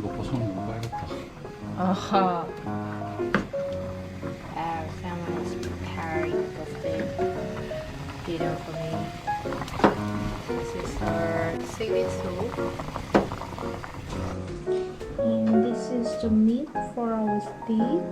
이거 벗어놓는 거 빨갛다. Uh-huh. Someone is preparing the food dinner for me. This is our seaweed soup. And this is the meat for our steak.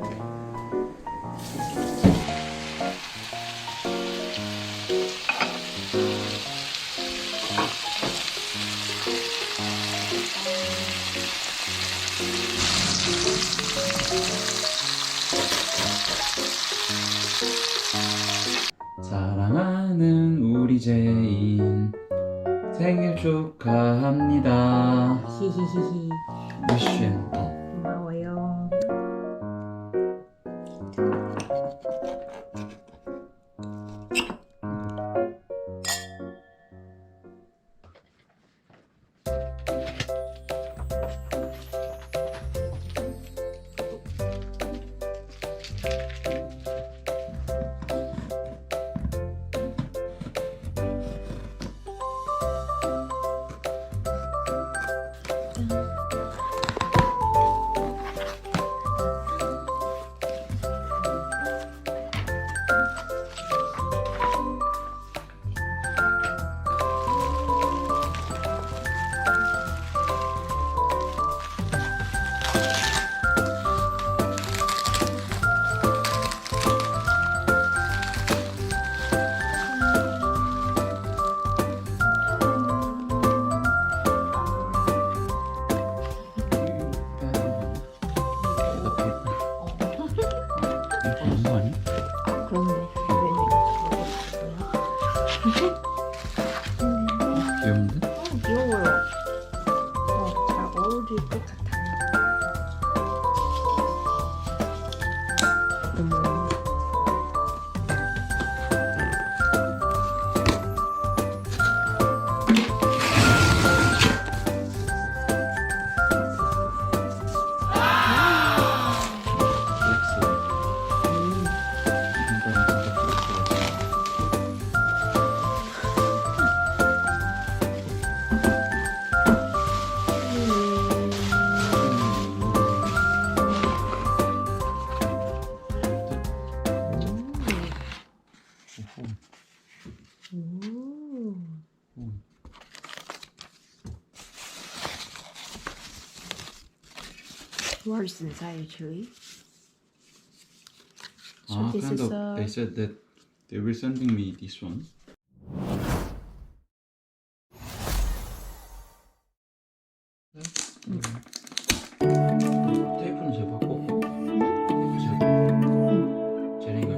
사랑하는 우리 제인 생일 축하합니다. 히히히히. 미션. 고마워요. 그렇네. 귀여운데? 귀여워요. 잘 어울릴 것 같아요. What's inside actually? So this kind is of. They said that they were sending me this one. 테이프는 제봤고 제리가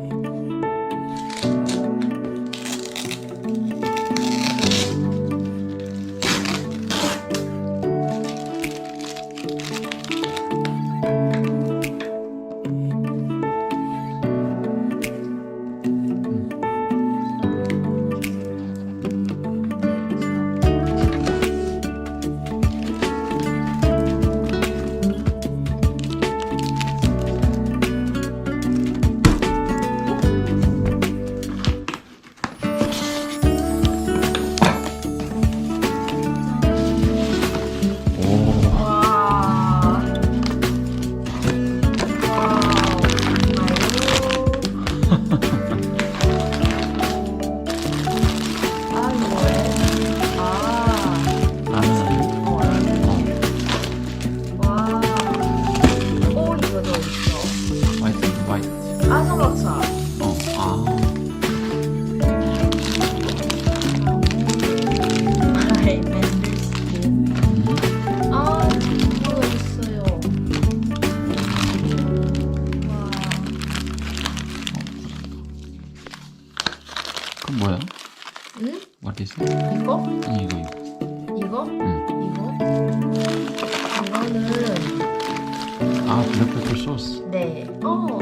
그건 뭐야? 응? What is it? 이거? 아니 이거. 이거? 응. 이거? 이거는 아 블랙페퍼 소스. 네.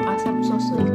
아삼 소스 이거.